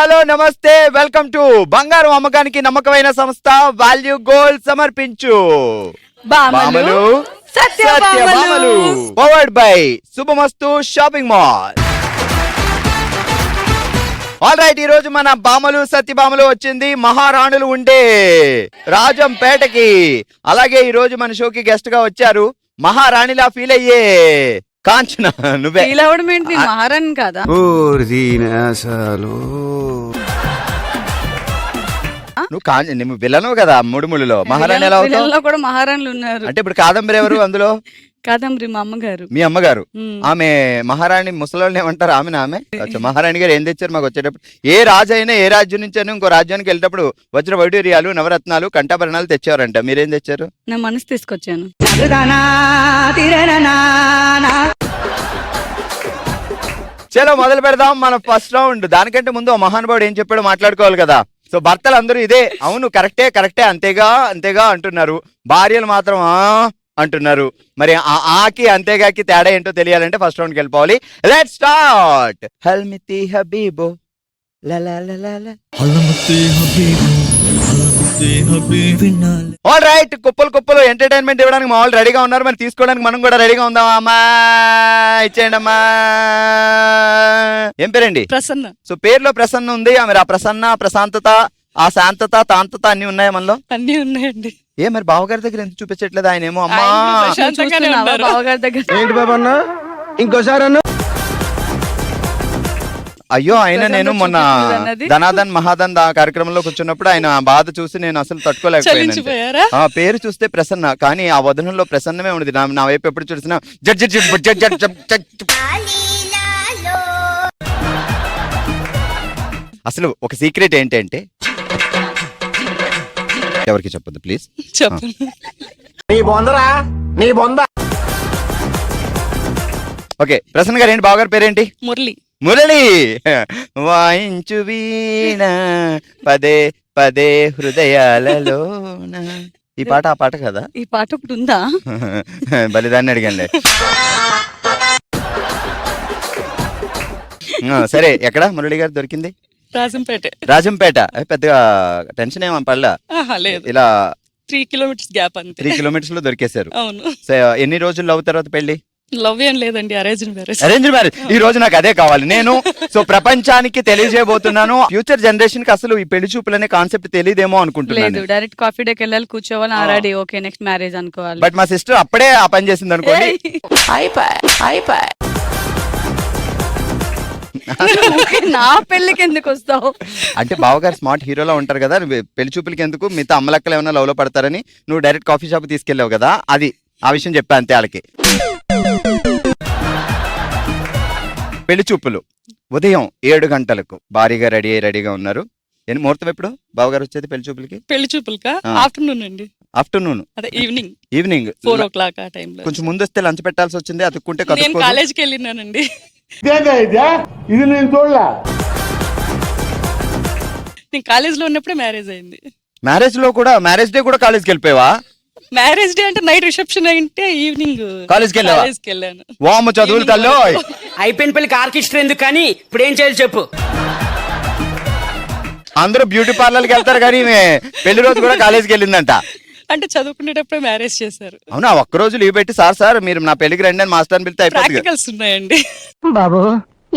Hello నమస్తే, welcome to బంగారం అమ్మకానికి నమ్మకమైన సంస్థ వాల్యూ గోల్డ్ సమర్పించు బామలు సత్యభామలు powered by Subhamastu shopping mall. All right, ఈ రోజు మన బామలు సత్యభామలు వచ్చింది మహారాణులు ఉండే రాజంపేటకి. అలాగే ఈ రోజు మన షోకి గెస్ట్ గా వచ్చారు మహారాణిలా ఫీల్ అయ్యే కాంచన. నువ్వే ఫీల్ అవ్వడం ఏంటి? మహారాణి కాదా? నువ్వు విలను కదా ముడుములులో. మహారాణి ఎలా అవుతావు? విలన్లో కూడా మహారాణులు ఉన్నారు. అంటే ఇప్పుడు కాదంబరి ఎవరు అందులో? కాదంబరి మా అమ్మగారు. మీ అమ్మగారు. ఆమె మహారాణి. ముసలోళ్ళని ఏమంటారు ఆమె? మహారాణి గారు ఏం తెచ్చారు మాకు వచ్చేటప్పుడు? ఏ రాజు అయినా ఏ రాజ్యం నుంచి అయినా ఇంకో రాజ్యానికి వెళ్ళేటప్పుడు వజ్ర వైడూర్యాలు, నవరత్నాలు, కంఠాభరణాలు తెచ్చేవారంట. మీరేం తెచ్చారు? నా మనసు తీసుకొచ్చాను. చలో మొదలు పెడదాం మన ఫస్ట్ రౌండ్. దానికంటే ముందు ఆ మహానుభావుడు ఏం చెప్పాడో మాట్లాడుకోవాలి కదా. సో భర్తలు అందరూ ఇదే అవును కరెక్టే అంతేగా అంటున్నారు. భార్యలు మాత్రం అంటున్నారు. మరి ఆకి అంతేగాకి తేడా ఏంటో తెలియాలంటే ఫస్ట్ రౌండ్కి వెళ్ళిపోవాలి. Let's start. హల్మితి హబీబో ఆల్ రైట్, కుప్పలు ఎంటర్టైన్మెంట్ ఇవ్వడానికి మా వాళ్ళు రెడీగా ఉన్నారు. మరి తీసుకోవడానికి మనం కూడా రెడీగా ఉందాం. అమ్మా ఇచ్చేయండి అమ్మా. ఏం పేరండి? ప్రసన్న. సో పేరులో ప్రసన్న ఉంది. మరి ఆ ప్రసన్న, ప్రశాంతత, ఆ శాంతత, తాంతత అన్ని ఉన్నాయా మనలో? అన్ని ఉన్నాయండి. ఏ మరి బావగారి దగ్గర ఎందుకు చూపించట్లేదు? ఆయన ఏమో అమ్మా బావగారి దగ్గర. ఏంటి బాబా అన్న? ఇంకోసారి అన్న. అయ్యో ఆయన నేను మొన్న ధనాదన్ మహాదన్ కార్యక్రమంలో కూర్చున్నప్పుడు ఆయన బాధ చూసి నేను అసలు తట్టుకోలేకపోయాను. పేరు చూస్తే ప్రసన్న, కానీ ఆ వదనంలో ప్రసన్నమే ఉండదు. నా వైపు ఎప్పుడు చూసినా అసలు ఒక సీక్రెట్ ఏంటంటే ఎవరికి చెప్పొద్దు ప్లీజ్. ఓకే, ప్రసన్న గారు ఏంటి? బావగారి పేరేంటి? మురళి. వాయించు వీణ పదే పదే హృదయాలలోన. ఈ పాట ఆ పాట కదా? ఈ పాట ఒకటి ఉందా? బలిదాన్ని అడిగండి. సరే, ఎక్కడ మురళి గారు దొరికింది? రాజంపేట. పెద్దగా టెన్షన్ ఏమో పడలా. ఇలా 3 కిలోమీటర్స్ గ్యాప్ అంతే. 3 కిలోమీటర్స్ లో దొరికేశారు. అవును. ఎన్ని రోజులు లవ్ తర్వాత పెళ్లి? లవ్ ఏం లేదండి, అరేంజ్డ్ మ్యారేజ్. ఈ రోజు నాకు అదే కావాలి. నేను ప్రపంచానికి తెలియజేయబోతున్నాను. ఫ్యూచర్ జనరేషన్ కి అసలు ఈ పెళ్లి చూపులనే కాన్సెప్ట్ తెలియదేమో అనుకుంటున్నాను. డైరెక్ట్ కాఫీ డేకి వెళ్ళాలి, కూర్చోవాలి, ఆల్రెడీ ఓకే నెక్స్ట్ మ్యారేజ్ అనుకోవాలి. బట్ మా సిస్టర్ అప్పుడే ఆ పని చేసింది అనుకోండి. నా పెళ్లికి ఎందుకు వస్తావు? అంటే బావగారు స్మార్ట్ హీరోలా ఉంటారు కదా, పెళ్లి చూపులకి ఎందుకు, మిగతా అమ్మలక్కలు ఏమైనా లవ్ లో పడతారని నువ్వు డైరెక్ట్ కాఫీ షాప్ తీసుకెళ్ళావు కదా, అది ఆ విషయం చెప్పా అంతే వాళ్ళకి. పెళ్లి చూపులు ఉదయం 7 గంటలకు భారీగా రెడీగా ఉన్నారు. ముహూర్తం ఎప్పుడు బావగారు వచ్చేది పెళ్లి చూపులకి? పెళ్లి చూపులకా? ఆఫ్టర్నూన్ అండి. ఆఫ్టర్నూన్, అదే ఈవినింగ్ 4 o'clock ఆ టైంలో. కొంచెం ముందు వస్తే లంచ్ పెట్టాల్సి వచ్చింది. అతుక్కుంటే నేను కాలేజ్కి వెళ్ళినానండి. ఇది నేను చూడలా. నేను కాలేజ్ లో ఉన్నప్పుడే మ్యారేజ్ అయింది. మ్యారేజ్ డే కూడా కాలేజ్కి వెళ్ళిపోయావా? మ్యారేజ్ డే అంటే నైట్ రిసెప్షన్ అంటే ఈవినింగ్ కాలేజ్కి వెళ్ళాను. వామ్మ చదువులు తల్లో. అయిపోయిన పెళ్లికి ఆర్కెస్ట్రా ఎందుకు, కానీ ఇప్పుడు ఏం చేయాలి చెప్పు. అందరూ బ్యూటీ పార్లర్కి వెళ్తారు కానీ పెళ్లి రోజు కూడా కాలేజ్కి వెళ్ళిందంట. అంటే చదువుకునేటప్పుడే మ్యారేజ్ చేశారు. అవునా? ఒక్కరోజు లీవ్ పెట్టి సార్ మీరు నా పెళ్లికి రండి అని మాస్టర్ పిలితే అయిపోతుంది. ప్రాక్టికల్స్ ఉన్నాయండి బాబు.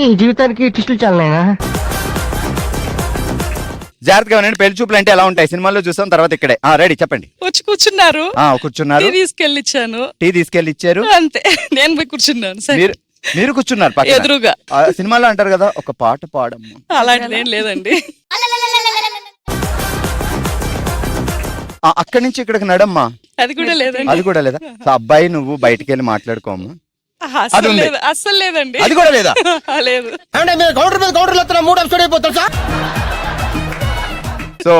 ఈ జీవితానికి టిస్టులు చాలనైనా. జాగ్రత్తగా ఉండండి. పెళ్లి చూపులు అంటే ఎలా ఉంటాయి సినిమాల్లో చూసాం, తర్వాత ఇక్కడే. రెడీ, చెప్పండి. వచ్చి కూర్చున్నారు. టీ తీసుకెళ్ళి ఇచ్చారు అంతే. నేను పోయి కూర్చున్నాను. మీరు కూర్చున్నారు పక్కన ఎదురుగా. సినిమాలో అంటారు కదా, ఒక పాట పాడమ్మా. అలాంటిది ఏం లేదండి. అక్కడి నుంచి ఇక్కడికి నడమ్మా. అది కూడా లేదా? అబ్బాయి నువ్వు బయటికి వెళ్ళి మాట్లాడుకోమ్మా. అస్సలు లేదండి. అది కూడా లేదా? లేదు. సో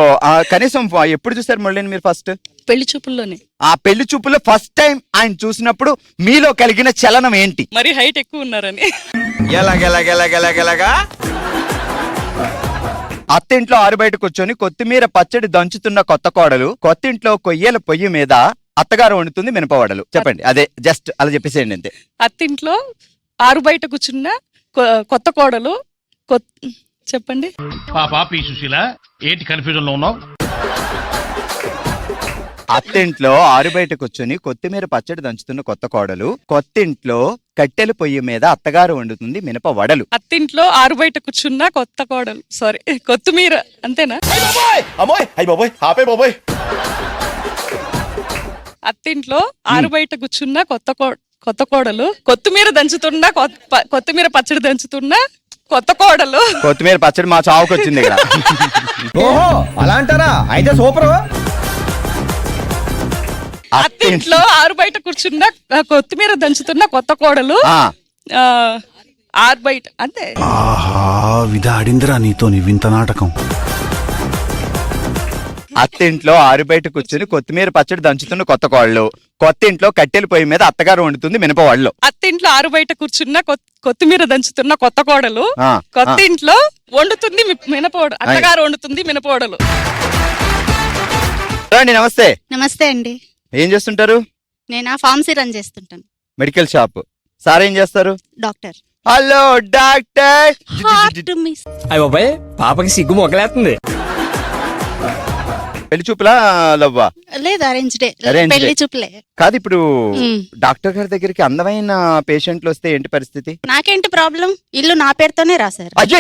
కనీసం ఎప్పుడు చూసారు మురళిని మీరు ఫస్ట్? పెళ్లి చూపుల్లోనే. ఆ పెళ్లి చూపుల్లో ఫస్ట్ టైం ఆయన చూసినప్పుడు మీలో కలిగిన చలనం ఏంటి? మరి హైట్ ఎక్కువ ఉన్నారని. ఎలాగా అత్తింట్లో ఆరుబయట కూర్చొని కొత్తిమీర పచ్చడి దంచుతున్న కొత్త కోడలు, కొత్తింట్లో కొయ్యల పొయ్యి మీద అత్తగారు వండుతుంది మినపవడలు. చెప్పండి, అదే జస్ట్ అలా చెప్పేసేయండి అంతే. అత్తింట్లో ఆరు బయట కూర్చున్న కొత్త కోడలు చెప్పండి. పాపా పి సుశీల ఏంటి కన్ఫ్యూజన్ లో ఉన్నావు? అత్తింట్లో ఆరు బయట కూర్చొని కొత్తిమీర పచ్చడి దంచుతున్న కొత్త కోడలు, కొత్తింట్లో కట్టెల పొయ్యి మీద అత్తగారు వండుతుంది మినప వడలు. అత్తింట్లో ఆరు బయట కూర్చున్న కొత్త కోడలు, సారీ కొత్తిమీర, అంతేనా? అత్తింట్లో ఆరు బయట కూర్చున్న కొత్త కోడలు, కొత్తిమీర దంచుతున్న కొత్తిమీర పచ్చడి దంచుతున్న కొత్త కోడలు. కొత్తిమీర పచ్చడి మా చావుకు వచ్చింది ఇక్కడ. ఓహో అలా అంటారా? అయితే సూపర్. అత్తింట్లో ఆరు బయట కూర్చున్న కొత్తిమీర దంచుతున్న కొత్త కోడలు, ఆరు బయట, అంతే. ఆహా విధాడిందిరా నీతో నీ వింత నాటకం. అత్తింట్లో ఆరు బయట కూర్చొని కొత్తిమీర పచ్చడి దంచుతున్న కొత్త కోడలు, కొత్తింట్లో కట్టెల పొయ్యి మీద అత్తగారు వండుతుంది మినప వడలు. అత్తింట్లో ఆరు బయట కూర్చున్న కొత్తిమీర దంచుతున్న కొత్త కోడలు, కొత్తింట్లో వండుతుంది మినపోడు, అత్తగారు వండుతుంది మినపోడలు. రండి, నమస్తే. నమస్తే అండి. ఏం చేస్తుంటారు? నేను ఫార్మసీ రన్ చేస్తుంటాను. Medical shop. సార్ ఏం చేస్తారు? Doctor. Hello doctor. Heart miss. అయ్య బాబాయ్, పాపకి సిగ్గు మొగలేస్తుంది. పెళ్లి చూపులా లవ్వా? లేదు, అరేంజ్ డే. Arranged పెళ్లి day. చూపులే. కాదు, ఇప్పుడు మ్. డాక్టర్ గారి దగ్గరికి అందమైన పేషెంట్లు వస్తే ఏంటి పరిస్థితి? నాకేంటి ప్రాబ్లం? ఇల్లు నా పేరుతోనే రాశారు. అయ్యో,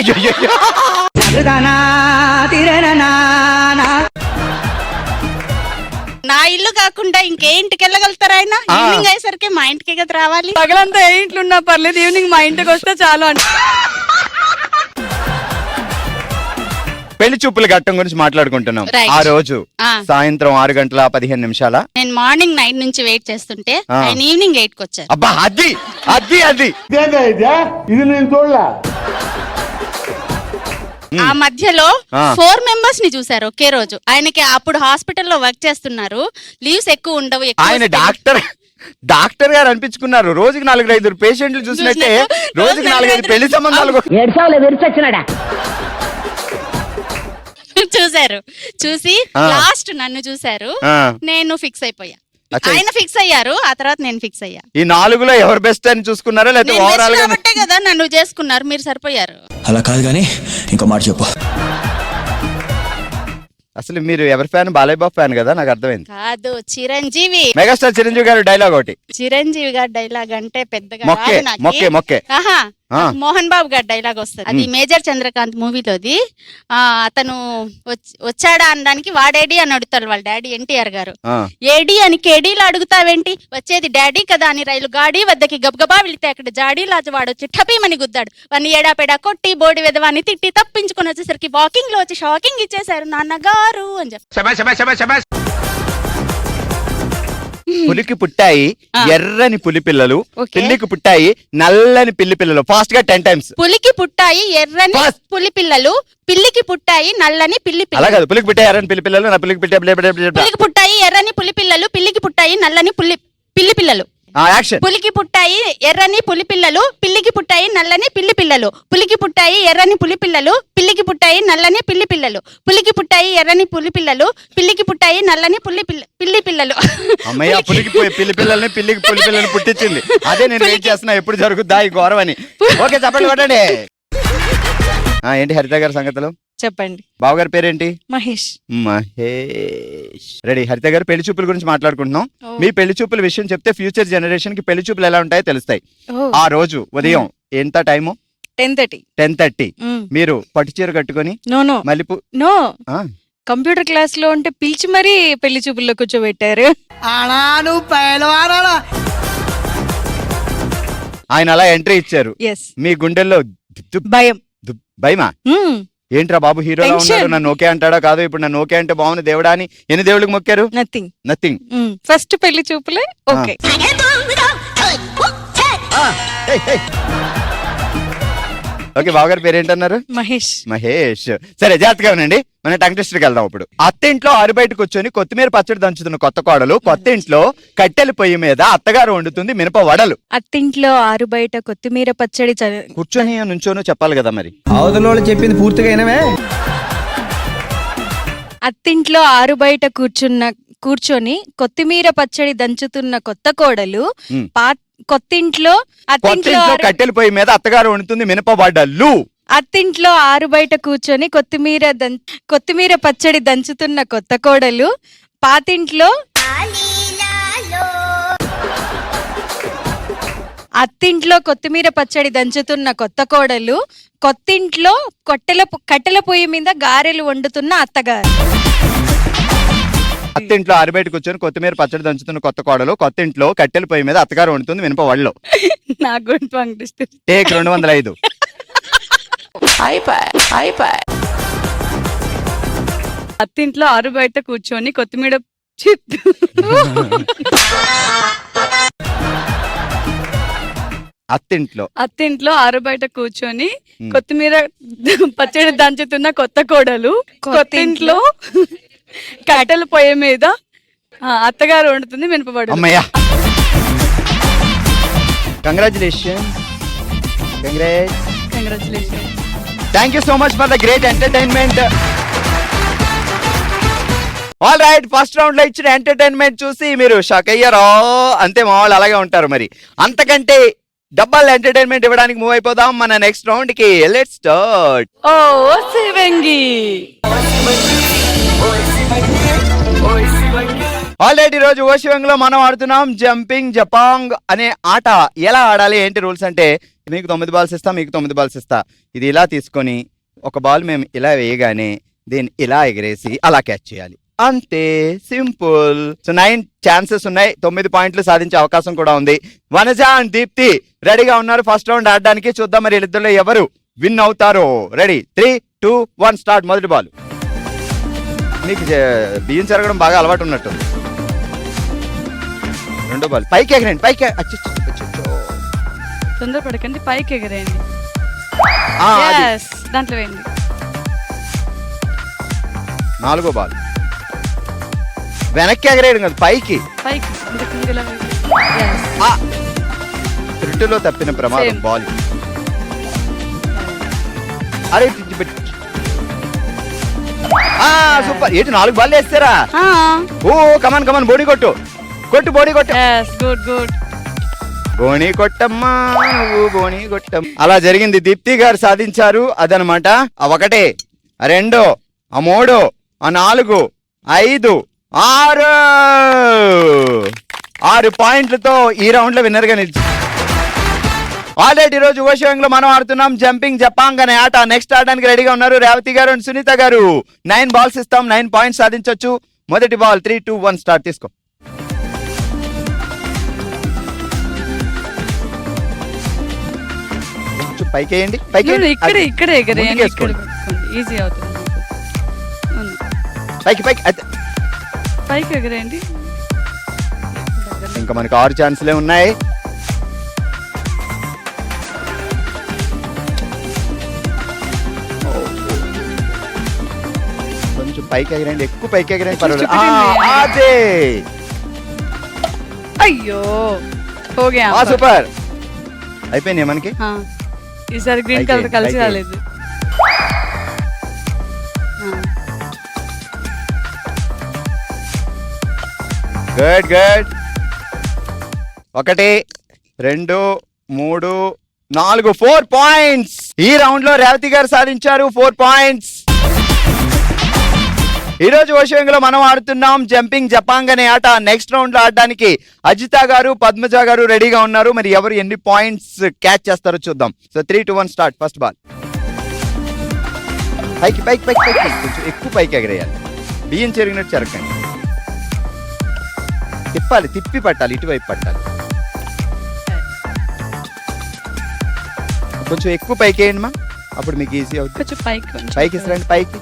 నా ఇల్లు కాకుండా ఇంకేంటికి వెళ్ళగలుగుతారు ఆయన? ఈవినింగ్ అయ్యేసరికి మా ఇంటికి కదా రావాలి. పగలంతా ఏ ఇంట్లో ఉన్నా పర్లేదు, ఈవినింగ్ మా ఇంటికి వస్తే చాలు అంట. పెళ్లి చూపుల ఘట్టం గురించి మాట్లాడుకుంటున్నాం. Right. ఆ రోజు ఆ. సాయంత్రం 6:15 నేను మార్నింగ్ 9 నుంచి వెయిట్ చేస్తుంటే ఆయన ఈవినింగ్ 8 కి వచ్చారు. అబ్బా, అది ఇదేనా ఇదే? ఇది నేను చూడలే. ఆ మధ్యలో ఆ. 4 మెంబర్స్ ని చూసారు ఒకే రోజు. ఆయనకి అప్పుడు హాస్పిటల్లో వర్క్ చేస్తున్నారు, లీవ్స్ ఎక్కువ ఉండవు. ఎక్కువ ఆయన వస్తాయి. డాక్టర్ గారు అనిపించుకున్నారు. రోజుకి 4-5 పేషెంట్లు చూసినట్టే రోజుకి 4-5 పెళ్లి సంబంధాలు చూసారు. చూసి ఆ. లాస్ట్ నన్ను చూసారు. ఆ. నేను ఫిక్స్ అయిపోయా. అచ్చా. ఆయన ఫిక్స్ అయ్యారు, ఆ తర్వాత నేను ఫిక్స్ అయ్యా. ఈ 4లో ఎవరు బెస్ట్ అని చూసుకున్నారా లేకపోతే నేను ఓవరాల్ best గా? కాబట్టే కదా నన్ను చేసుకున్నారు, మీరు సరిపోయారు. అలా కాదు గానీ ఇంకో మాట చెప్పు. అసలు మీరు ఎవరి ఫ్యాన్? బాలయ్య బాబు ఫ్యాన్ కదా, నాకు అర్థమైంది. కాదు, చిరంజీవి. మెగాస్టార్ చిరంజీవి గారు డైలాగ్ ఒకటి. చిరంజీవి గారి డైలాగ్ అంటే పెద్దగా మొక్కే, రాదు నాకి. మొక్కే. ఆహా, ఆ. మోహన్ బాబు గారి డైలాగ్ వస్తుంది. అది మేజర్ చంద్రకాంత్ మూవీలోది. అతను వచ్చాడా అనడానికి వాడేడి అని అడుగుతారు వాళ్ళ డాడీ ఎన్టీఆర్ గారు. ఆ. ఏడి అని కేడీలు అడుగుతావేంటి, వచ్చేది డాడీ కదా అని రైలు గాడి వద్దకి గబగబా వెళితే అక్కడ జాడీ లాజు వాడొచ్చి టపీమని గుద్దాడు. వాడిని ఎడాపెడా కొట్టి బోడి విధవాన్ని తిట్టి తప్పించుకుని వచ్చేసరికి వాకింగ్ లో వచ్చి షాకింగ్ ఇచ్చేశారు నాన్నగారు అని చెప్పి. పులికి పుట్టాయి ఎర్రని పులి పిల్లలు, Okay. పిల్లికి పుట్టాయి నల్లని పిల్లి పిల్లలు. ఫాస్ట్ గా 10 times. పులికి పుట్టాయి ఎర్రని Fast. పులి పిల్లలు, పిల్లికి పుట్టాయి నల్లని పిల్లి అలా పిల్లలు. కాదు, పులికి పుట్టాయి ఎర్రని పిల్లి పిల్లలు, నా పిల్లికి పులికి పుట్టాయి ఎర్రని పులి పిల్లలు, పిల్లికి పుట్టాయి నల్లని పిల్లి పిల్లలు. యాక్షన్. పులికి పుట్టాయి ఎర్రని పులి పిల్లలు, పిల్లికి పుట్టాయి నల్లని పిల్లి పిల్లలు. పులికి పుట్టాయి ఎర్రని పులి పిల్లలు, పిల్లికి పుట్టాయి నల్లని పిల్లి పిల్లలు. పులికి పుట్టాయి ఎర్రని పులి పిల్లలు, పిల్లికి పుట్టాయి నల్లని పిల్లి పిల్లలు. అమ్మయ్య, పులికి పిల్లి పిల్లల్ని పిల్లికి పులి పిల్లల్ని పుట్టించింది. అదే నేను వెయిట్ చేస్తున్నా, ఎప్పుడు జరుగుద్దా ఈ ఘోరం అని. ఓకే, చెప్పండి కొట్టండి. ఏంటి హరిత గారి సంగతులు? చెప్పండి. బావగారి పేరేంటి? మహేష్. మహేష్. రెడీ. హరిత గారు పెళ్లి చూపుల గురించి మాట్లాడుకుంటున్నాం. మీ పెళ్లి చూపుల విషయం చెప్తే ఫ్యూచర్ జనరేషన్ కి పెళ్లి చూపులు ఎలా ఉంటాయో తెలుస్తాయి. ఆ రోజు ఉదయం ఎంత టైము? 10:30. 10:30. మీరు పట్టు చీర కట్టుకొని నో మల్లెపూ నో కంప్యూటర్ క్లాస్ లో ఉంటే పిలిచి మరీ పెళ్లి చూపుల్లో కూర్చోబెట్టారు. ఆయన అలా ఎంట్రీ ఇచ్చారు. ఎస్. మీ గుండెల్లో భయం. భయమా? ఏంట్రా బాబు హీరోలా ఉన్నాడు, నన్ను ఓకే అంటాడా కాదు, ఇప్పుడు నన్ను ఓకే అంటే బాగుంది దేవుడా అని ఎన్ని దేవుళ్ళకి మొక్కారు? నథింగ్. ఫస్ట్ పెళ్లి చూపులే ఓకే. ఓకే, బావగారి పేరేంటన్నారు? మహేష్. మహేష్. సరే, జాగ్రత్తగా ఉండండి. మన టంగ్ టెస్ట్కి వెళ్దాం ఇప్పుడు. అత్తింట్లో ఆరు బయట కూర్చొని కొత్తిమీర పచ్చడి దంచుతున్న కొత్త కోడలు, కొత్తింట్లో కట్టెల పొయ్యి మీద అత్తగారు వండుతుంది మినప వడలు. అత్తింట్లో ఆరు బయట కొత్తిమీర పచ్చడి కూర్చొని నుంచోను చెప్పాలి కదా మరి. అవతల చెప్పింది పూర్తిగా అయినవే. అత్తింట్లో ఆరు బయట కూర్చొని కొత్తిమీర పచ్చడి దంచుతున్న కొత్త కోడలు, కొత్తింట్లో కట్టెల పొయ్యి మీద అత్తగారు వండుతుంది మినప వడలు. అత్తింట్లో ఆరు బయట కూర్చొని కొత్తిమీర పచ్చడి దంచుతున్న కొత్త కోడలు పాతింట్లో అత్తింట్లో కొత్తిమీర పచ్చడి దంచుతున్న కొత్త కోడలు కొత్తింట్లో కట్టెల పొయ్యి మీద గారెలు వండుతున్న అత్తగారు. అత్తింట్లో ఆరుబయట కూర్చొని కొత్తిమీర పచ్చడి దంచుతున్న కొత్త కోడలు కొత్తింట్లో కట్టెల పొయ్యి మీద అత్తగారు వండుతుంది మినప వాళ్ళు. నా గొంతు అంగిస్తుంది. టేక్ 205. అత్తింట్లో ఆరు బయట కూర్చొని కొత్తిమీర అత్తింట్లో ఆరు బయట కూర్చొని కొత్తిమీర పచ్చడి దంచుతున్న కొత్త కోడలు కొత్తింట్లో కట్టెల పొయ్యి మీద అత్తగారు వండుతుంది మినపబడు. అమ్మయ్యా, congratulation. Thank you so much for the great entertainment. All right, first round లో ఇచ్చిన ఎంటర్టైన్మెంట్ చూసి మీరు షాక్ అయ్యారో అంతే, మా వాళ్ళు అలాగే ఉంటారు. మరి అంతకంటే డబ్బల్ ఎంటర్టైన్మెంట్ ఇవ్వడానికి మూవ్ అయిపోదాం మన నెక్స్ట్ రౌండ్ కి. Let's start. ఓ శివంగి. ఆల్రెడీ ఈ రోజు ఓషివంగ్ లో మనం ఆడుతున్నాం జంపింగ్ జపాంగ్ అనే ఆట. ఎలా ఆడాలి ఏంటి రూల్స్ అంటే, మీకు 9 బాల్స్ ఇస్తా, మీకు 9 బాల్స్ ఇస్తా. ఇది ఇలా తీసుకొని ఒక బాల్ మేము ఇలా వేయగానే దీన్ని ఇలా ఎగరేసి అలా క్యాచ్ చేయాలి, అంతే, సింపుల్. సో 9 ఛాన్సెస్ ఉన్నాయి, 9 పాయింట్లు సాధించే అవకాశం కూడా ఉంది. వనజ అండ్ దీప్తి రెడీగా ఉన్నారు ఫస్ట్ రౌండ్ ఆడడానికి. చూద్దాం మరి వీళ్ళిద్దరిలో ఎవరు విన్ అవుతారో. Ready, 3, 2, 1 start. మొదటి బాల్. మీకు బియ్యం చెరగడం బాగా అలవాటు ఉన్నట్టు. రెండో బాల్ పైకి ఎగరండి, పైకి. తొందరపడకండి, పైకి ఎగరేయండి. అది. దాంట్లో వేయండి. నాలుగో బాల్ వెనక్కి ఎగరేయడం కాదు, పైకి. పైకి త్రిట్టులో తప్పిన ప్రమాదం బాల్. అరే సూపర్. ఏంటి 4 బాల్ వేస్తారా? ఓ కమాన్ కమాన్, బోడి కొట్టు బోడి కొట్టు. Good good. బోణి కొట్టమ్మా, నువ్వు బోణి కొట్టం. అలా జరిగింది, దీప్తి గారు సాధించారు. అదనమాట. ఆ 1, ఆ 2, ఆ 3, ఆ 4, 5, 6 పాయింట్లతో ఈ రౌండ్ లో విన్నర్ గా నిలిచి. ఆల్రెడీ ఈ రోజు ఓషివంగ్ లో మనం ఆడుతున్నాం జంపింగ్ జపాంగ్ అనే ఆట. నెక్స్ట్ ఆడడానికి రెడీగా ఉన్నారు రేవతి గారు అండ్ సునీత గారు. 9 బాల్స్ ఇస్తాం, 9 పాయింట్స్ సాధించొచ్చు. మొదటి బాల్ 3, 2, 1 స్టార్ట్. తీసుకో. పైకి వేయండి, పైకి ఇక్కడే ఎగరేయండి. ఈజీ అవుతుంది. పైకి పైకి ఎగరేయండి. ఇంకా మనకి 6 ఛాన్సులే ఉన్నాయి. కొంచెం పైకి ఎగరండి, ఎక్కువ పైకి ఎగరండి, పర్వాలేదు. అదే, అయ్యో సూపర్. అయిపోయినాయి మనకి. ఈసారి గ్రీన్ కలర్ కలిసి రాలేదు. Good good. 1, 2, 3, 4 4 పాయింట్స్. ఈ రౌండ్ లో రేవతి గారు సాధించారు 4 పాయింట్స్. ఈ రోజు ఓషివంగ్ లో మనం ఆడుతున్నాం జంపింగ్ జపాంగ్ అనే ఆట. నెక్స్ట్ రౌండ్ లో ఆడడానికి అజిత గారు పద్మజ గారు రెడీగా ఉన్నారు. మరి ఎవరు ఎన్ని పాయింట్స్ క్యాచ్ చేస్తారో చూద్దాం. So 3, 2, 1 start. First ball. పైకి పైకి పైకి పైకి, కొంచెం ఎక్కువ పైకి ఎగరేయాలి. బియ్యం చెరిగినట్టు చెరకండి. తిప్పాలి, తిప్పి పట్టాలి, ఇటువైపు పట్టాలి. కొంచెం ఎక్కువ పైకి వేయండి మా, అప్పుడు మీకు ఈజీ అవుతుంది. కొంచెం పైకి ఇస్తారండి, పైకి.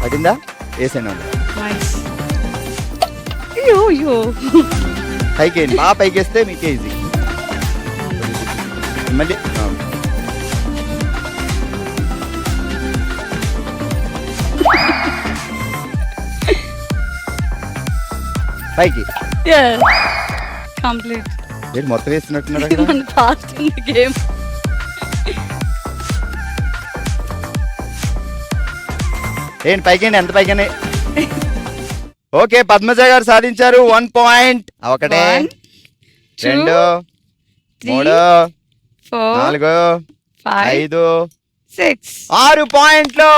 పడిందా? వేసాను. పైకి వేయండి, బాగా పైకి వేస్తే మీకు ఈజీ. మళ్ళీ పైకి. కంప్లీట్. ఏంటి మొత్తం వేస్తున్నట్టున్నారు? గేమ్. ఏంటి పైకి, ఎంత పైకి? ఓకే, పద్మజ గారు సాధించారు 1 పాయింట్. 1, 2, 3, 4, 5, 5, 6. 6 పాయింట్లు.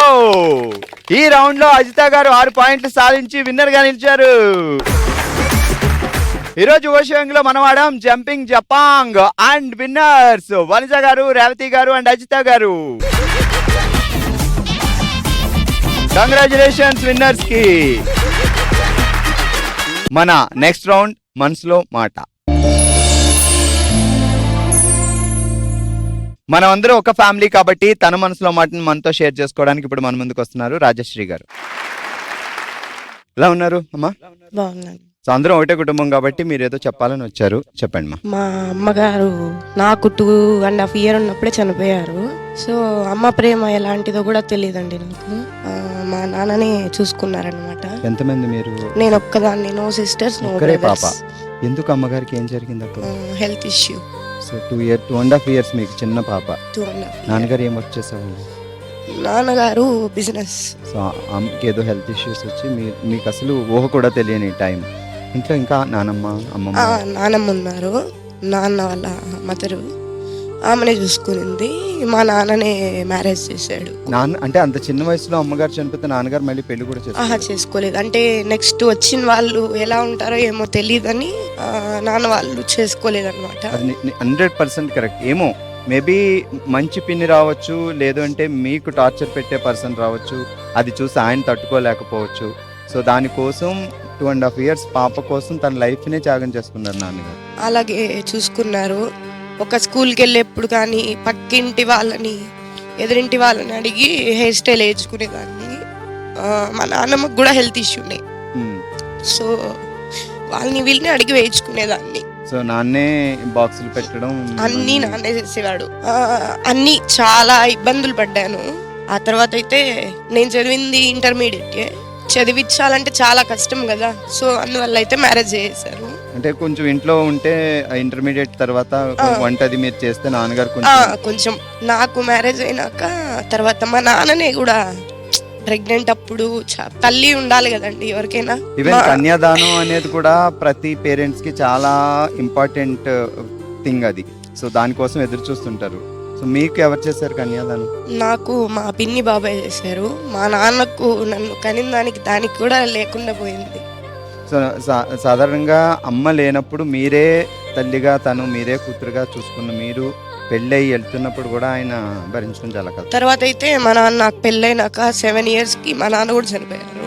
ఈ రౌండ్ లో అజిత గారు 6 పాయింట్లు సాధించి విన్నర్ గా నిలిచారు. ఈరోజు ఓషియంగ్ లో మనం ఆడాం జంపింగ్ జపాంగ్ అండ్ విన్నర్స్ వనిజ గారు, రేవతి గారు అండ్ అజిత గారు. కంగ్రాచులేషన్స్ విన్నర్స్ కి. మన నెక్స్ట్ రౌండ్ మనసులో మాట. మనం అందరూ ఒక ఫ్యామిలీ కాబట్టి తన మనసులో మాటను మనతో షేర్ చేసుకోవడానికి ఇప్పుడు మన ముందుకు వస్తున్నారు రాజశ్రీ గారు. ఎలా ఉన్నారు అమ్మా? బాగున్నాను. సో అందరం ఒకటే కుటుంబం కాబట్టి మీరు ఏదో చెప్పాలని వచ్చారు, చెప్పండి మా. మా అమ్మగారు నాకు 2.5 years ఉన్నప్పుడే చనిపోయారు. సో అమ్మ ప్రేమ ఎలాంటిదో కూడా తెలియదండి నాకు. మా నాన్ననే చూసుకున్నారనమాట. ఎంతమంది మీరు? నేను ఒక్కదాన్ని, నో సిస్టర్స్, నో ఒక్కరే పాప. బ్రదర్స్. ఎందుకు అమ్మగారికి ఏం జరిగింది అప్పుడు? Health issue. సో 2.5 years మీకు చిన్న పాప. 2.5 years. నాన్నగారు ఏం వర్క్ చేసేవాళ్ళు? నాన్నగారు బిజినెస్. సో అమ్మకి ఏదో హెల్త్ ఇష్యూస్ వచ్చి మీకు అసలు ఊహ కూడా తెలియని టైం. ఇంట్లో ఇంకా నానమ్మ, అమ్మమ్మ? నానమ్మ ఉన్నారు. నాన్న వాళ్ళ మదరు ఆమెనే చూసుకునింది. మా నాన్ననే మ్యారేజ్ చేశాడు. నాన్న అంటే అంత చిన్న వయసులో అమ్మగారు చనిపోతే నాన్నగారు మళ్ళీ పెళ్లి కూడా చేశారు? చేసుకోలేదు. అంటే నెక్స్ట్ వచ్చిన వాళ్ళు ఎలా ఉంటారో ఏమో తెలియదని నాన్న వాళ్ళు చేసుకోలేదు అనమాట. 100% కరెక్ట్. ఏమో మేబీ మంచి పిన్ని రావచ్చు, లేదు అంటే మీకు టార్చర్ పెట్టే పర్సన్ రావచ్చు, అది చూసి ఆయన తట్టుకోలేకపోవచ్చు. సో దానికోసం 2.5 years పాప కోసం తన లైఫ్నే త్యాగం చేసుకున్నారు నాన్నగారు. అలాగే చూసుకున్నారు. ఒక స్కూల్కి వెళ్ళేప్పుడు కానీ పక్కింటి వాళ్ళని, ఎదురింటి వాళ్ళని అడిగి హెయిర్ స్టైల్ వేయించుకునేదాన్ని. మా నాన్నమ్మకు కూడా హెల్త్ ఇష్యూనే. సో వాళ్ళని వీళ్ళని అడిగి వేయించుకునేదాన్ని. సో నాన్నే బాక్సులు పెట్టడం అన్నీ నాన్నే చేసేవాడు. అన్నీ చాలా ఇబ్బందులు పడ్డాను. ఆ తర్వాత అయితే నేను చదివింది ఇంటర్మీడియట్. చదివించాలంటే చాలా కష్టం కదా. సో అందువల్ల అయితే మ్యారేజ్ చేశారు. అంటే కొంచెం ఇంట్లో ఉంటే ఇంటర్మీడియట్ తర్వాత వంటది మీరు చేస్తే నాన్నగారు కొంచెం నాకు మ్యారేజ్ అయినాక తర్వాత మా నాన్ననే కూడా ప్రెగ్నెంట్ అప్పుడు తల్లి ఉండాలి కదండి ఎవరికైనా. ఈవెన్ కన్యాదానం అనేది కూడా ప్రతి పేరెంట్స్ కి చాలా ఇంపార్టెంట్ థింగ్ అది. సో దానికోసం ఎదురు చూస్తుంటారు. సో మీకు ఎవరు చేశారు కన్యాదానం? నాకు మా పిన్ని బాబాయ్ చేశారు. మా నాన్నకు నన్ను కనిన దానికి కూడా లేకుండా పోయింది. సో సాధారణంగా అమ్మ లేనప్పుడు మీరే తల్లిగా తను, మీరే కూతురుగా చూసుకున్న మీరు పెళ్ళయి వెళ్తున్నప్పుడు కూడా ఆయన భరించడం చాలా కష్టం. తర్వాత అయితే మా నాన్న నాకు పెళ్ళైనాక 7 years కి మా నాన్న కూడా చనిపోయారు.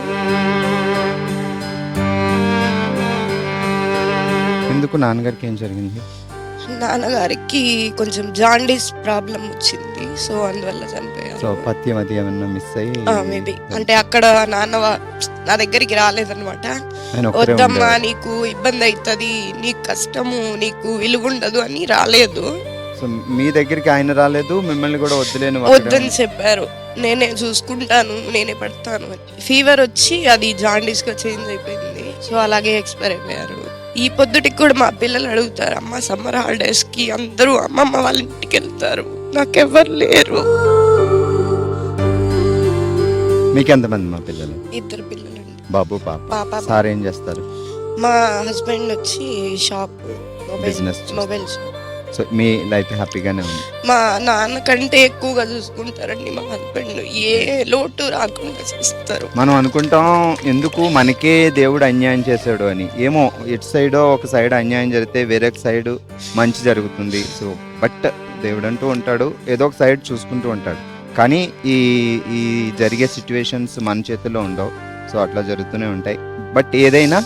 ఎందుకు? నాన్నగారికి ఏం జరిగింది? నాన్నగారికి కొంచెం జాండీస్ ప్రాబ్లం వచ్చింది. సో అందువల్ల చనిపోయారు. సో పత్యం అది ఏమన్నా మిస్ అయ్యి మేబీ. అంటే అక్కడ నాన్న నా దగ్గరికి రాలేదన్నమాట. వద్దమ్మా నీకు ఇబ్బంది అవుతుంది, నీకు కష్టము, నీకు విలువ ఉండదు అని రాలేదు. సో మీ దగ్గరికి ఆయన రాలేదు, మిమ్మల్ని కూడా వద్దని చెప్పారు. నేనే చూసుకుంటాను, నేనే పడతాను. ఫీవర్ వచ్చి అది జాండీస్ గా చేంజ్ అయిపోయింది. సో అలాగే ఎక్స్పైర్ అయిపోయారు. ఈ పొద్దుటికి కూడా మా పిల్లలు అడుగుతారు, అమ్మ సమ్మర్ హాలిడేస్ కి అందరూ అమ్మమ్మ వాళ్ళ ఇంటికి వెళ్తారు, నాకెవ్వరు లేరు. మీకు ఎంతమంది మా పిల్లలు? 2 పిల్లలండి. బాబు పాప. సార్ ఏం చేస్తారు? మా హస్బెండ్ వచ్చి షాప్, మొబైల్ షాప్. సో మీ లైఫ్ హ్యాపీగానే ఉంది? మా నాన్న కంటే ఎక్కువగా చూసుకుంటారండి మా హస్బెండ్. ఏ లోటు రాకుండా చేస్తారు. మనం అనుకుంటాం ఎందుకు మనకే దేవుడు అన్యాయం చేశాడు అని. ఏమో ఇటు సైడ్ ఒక సైడ్ అన్యాయం జరిగితే వేరే సైడ్ మంచి జరుగుతుంది. సో బట్ దేవుడు అంటూ ఉంటాడు, ఏదో ఒక సైడ్ చూసుకుంటూ ఉంటాడు. కానీ ఈ జరిగే సిచ్యువేషన్స్ మన చేతుల్లో ఉండవు. సో అట్లా జరుగుతూనే ఉంటాయి. బట్ ఏదైనా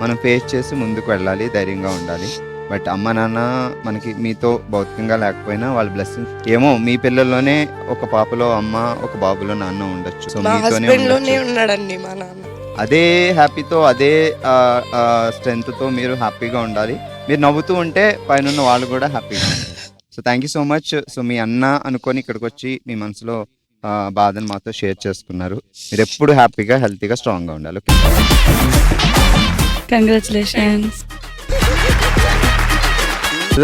మనం ఫేస్ చేసి ముందుకు వెళ్ళాలి, ధైర్యంగా ఉండాలి. బట్ అమ్మ నాన్న మనకి మీతో భౌతికంగా లేకపోయినా వాళ్ళ బ్లెస్సింగ్స్ ఏమో మీ పిల్లల్లోనే ఒక పాపలో అమ్మ, ఒక బాబులో నాన్న ఉండొచ్చు. సో మీతోనే ఉన్నాడండి మా నాన్న. అదే హ్యాపీతో, అదే స్ట్రెంగ్త్ తో మీరు హ్యాపీగా ఉండాలి. మీరు నవ్వుతూ ఉంటే పైన వాళ్ళు కూడా హ్యాపీగా ఉండాలి. So thank you so much. So మీ అన్న అనుకొని ఇక్కడికి వచ్చి మీ మనసులో బాధను మాతో షేర్ చేసుకున్నారు. మీరు ఎప్పుడు హ్యాపీగా, హెల్తీగా, స్ట్రాంగ్గా ఉండాలి. కంగ్రాచులేషన్స్.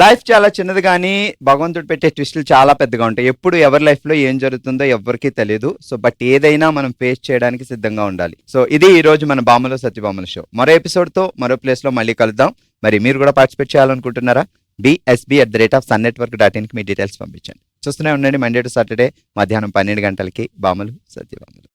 లైఫ్ చాలా చిన్నది కానీ భగవంతుడు పెట్టే ట్విస్టులు చాలా పెద్దగా ఉంటాయి. ఎప్పుడు ఎవరి లైఫ్ లో ఏం జరుగుతుందో ఎవరికీ తెలియదు. సో బట్ ఏదైనా మనం ఫేస్ చేయడానికి సిద్ధంగా ఉండాలి. సో ఇది ఈ రోజు మన బామ్మలో సత్యభామల షో. మరో ఎపిసోడ్ తో మరో ప్లేస్ లో మళ్ళీ కలుద్దాం. మరి మీరు కూడా పార్టిసిపేట్ చేయాలనుకుంటున్నారా? BSB@sunnetwork.in కి మీ డీటెయిల్స్ పంపించండి. చూస్తూనే ఉండండి మండే టు సాటర్డే మధ్యాహ్నం 12 గంటలకి బామలు సత్యభామలు.